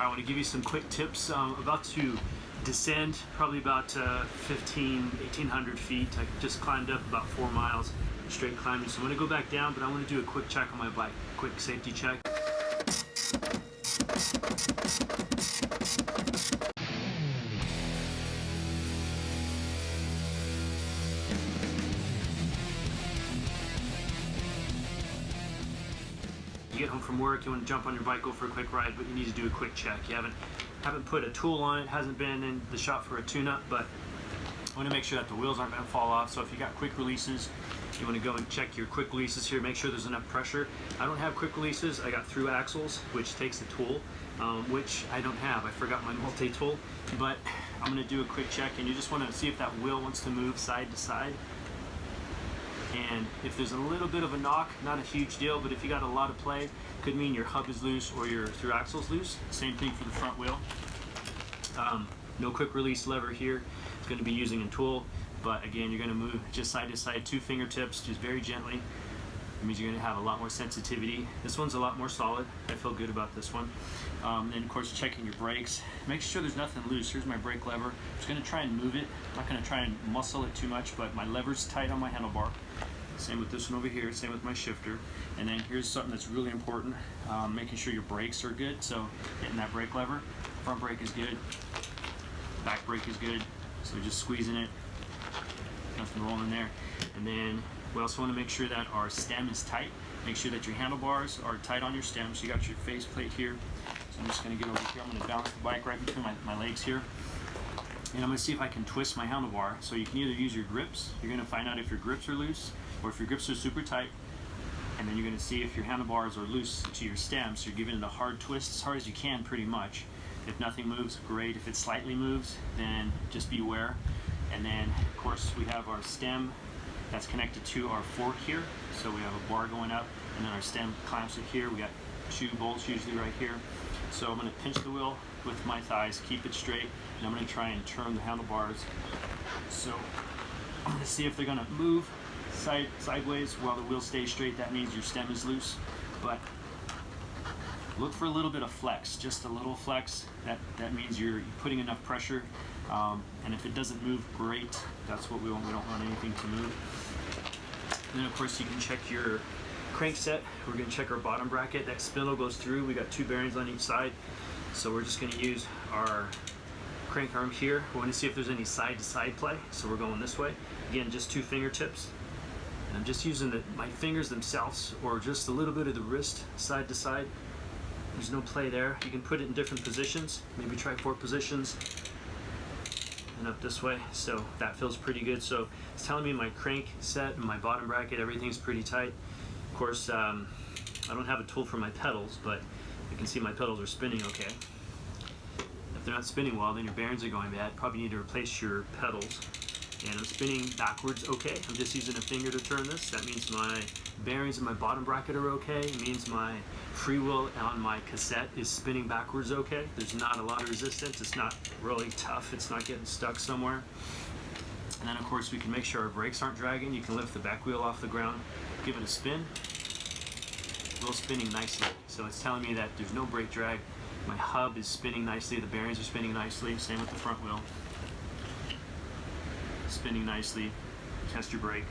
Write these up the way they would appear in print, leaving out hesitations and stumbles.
I want to give you some quick tips. I'm about to descend probably about 1,800 feet. I just climbed up about 4 miles straight climbing. So I'm going to go back down, but I want to do a quick check on my bike, quick safety check. You get home from work, you want to jump on your bike, go for a quick ride, but you need to do a quick check. You haven't put a tool on it, hasn't been in the shop for a tune-up, but I want to make sure that the wheels aren't going to fall off. So if you got quick releases, you want to go and check your quick releases here, make sure there's enough pressure. I don't have quick releases, I got thru axles, which takes a tool, which I don't have. I forgot my multi-tool, but I'm going to do a quick check, and you just want to see if that wheel wants to move side to side. And if there's a little bit of a knock, not a huge deal, but if you got a lot of play, could mean your hub is loose or your thru axle's loose. Same thing for the front wheel. No quick release lever here. It's going to be using a tool, but again, you're going to move just side to side, 2 fingertips, just very gently. It means you're going to have a lot more sensitivity. This one's a lot more solid. I feel good about this one. And of course, checking your brakes. Make sure there's nothing loose. Here's my brake lever. I'm just going to try and move it. I'm not going to try and muscle it too much, but my lever's tight on my handlebar. Same with this one over here, same with my shifter. And then here's something that's really important, making sure your brakes are good. So hitting that brake lever, front brake is good, back brake is good. So just squeezing it, nothing rolling there. And then we also want to make sure that our stem is tight. Make sure that your handlebars are tight on your stem. So you got your face plate here. So I'm just going to get over here. I'm going to balance the bike right between my legs here. And I'm going to see if I can twist my handlebar. So you can either use your grips. You're going to find out if your grips are loose or if your grips are super tight. And then you're going to see if your handlebars are loose to your stem. So you're giving it a hard twist, as hard as you can pretty much. If nothing moves, great. If it slightly moves, then just beware. And then, of course, we have our stem that's connected to our fork here. So we have a bar going up, and then our stem clamps it here. We got 2 bolts usually right here. So I'm going to pinch the wheel with my thighs, keep it straight, and I'm going to try and turn the handlebars. So I'm going to see if they're going to move sideways while the wheel stays straight. That means your stem is loose. But look for a little bit of flex, just a little flex. That means you're putting enough pressure. And if it doesn't move, great. That's what we want. We don't want anything to move. And then of course you can check your crankset. We're going to check our bottom bracket. That spindle goes through. We got 2 bearings on each side. So we're just going to use our crank arm here. We want to see if there's any side to side play. So we're going this way. Again, just 2 fingertips. And I'm just using my fingers themselves, or just a little bit of the wrist side to side. There's no play there. You can put it in different positions. Maybe try 4 positions. And up this way. So that feels pretty good. So it's telling me my crank set and my bottom bracket, everything's pretty tight. Of course, I don't have a tool for my pedals, but you can see my pedals are spinning okay. If they're not spinning well, then your bearings are going bad. Probably need to replace your pedals. And I'm spinning backwards okay. I'm just using a finger to turn this. That means my bearings in my bottom bracket are okay. It means my freewheel on my cassette is spinning backwards okay. There's not a lot of resistance. It's not really tough. It's not getting stuck somewhere. And then of course we can make sure our brakes aren't dragging. You can lift the back wheel off the ground, give it a spin. Wheel's spinning nicely. So it's telling me that there's no brake drag. My hub is spinning nicely. The bearings are spinning nicely. Same with the front wheel. Spinning nicely. Test your brake.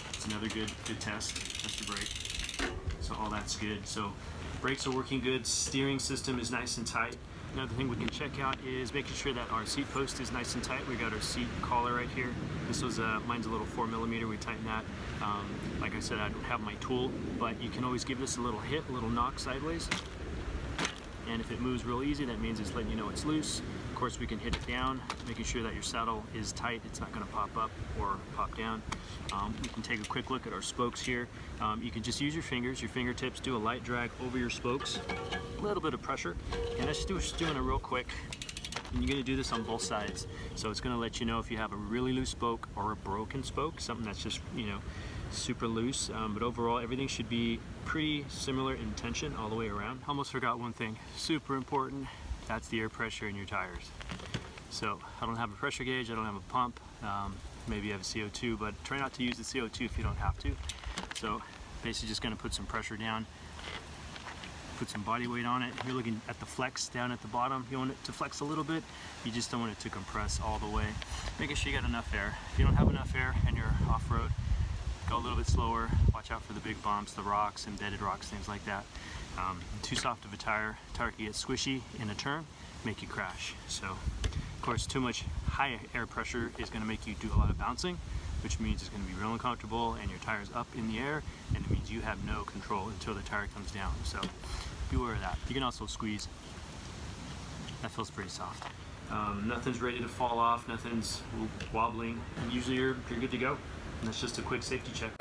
It's another good test. Test your brake. So all that's good. So brakes are working good. Steering system is nice and tight. Another thing we can check out is making sure that our seat post is nice and tight. We got our seat collar right here. This was mine's a little 4mm. We tighten that. Like I said, I don't have my tool, but you can always give this a little hit, a little knock sideways. And if it moves real easy, that means it's letting you know it's loose. Of course, we can hit it down, making sure that your saddle is tight. It's not going to pop up or pop down. We can take a quick look at our spokes here. You can just use your fingers, your fingertips, do a light drag over your spokes, a little bit of pressure, and just doing it real quick. And you're going to do this on both sides. So it's going to let you know if you have a really loose spoke or a broken spoke, something that's just, super loose. But overall, everything should be pretty similar in tension all the way around. Almost forgot one thing, super important. That's the air pressure in your tires. So I don't have a pressure gauge, I don't have a pump. Maybe you have a CO2, but try not to use the CO2 if you don't have to. So basically just going to put some pressure down. put some body weight on it. You're looking at the flex down at the bottom. You want it to flex a little bit. You just don't want it to compress all the way. Making sure you got enough air. If you don't have enough air and you're off-road, go a little bit slower. Watch out for the big bumps, the rocks, embedded rocks, things like that. Too soft of a tire can get squishy in a turn, make you crash. So, of course, too much high air pressure is going to make you do a lot of bouncing, which means it's going to be real uncomfortable and your tire's up in the air, and it means you have no control until the tire comes down. So be aware of that. You can also squeeze. That feels pretty soft. Nothing's ready to fall off, nothing's wobbling, and usually you're good to go. And that's just a quick safety check.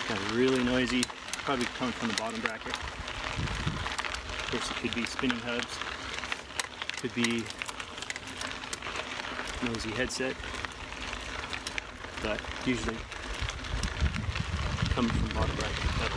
Kind of really noisy, probably coming from the bottom bracket. Of course, it could be spinning hubs, could be noisy headset, but usually coming from bottom bracket pedals.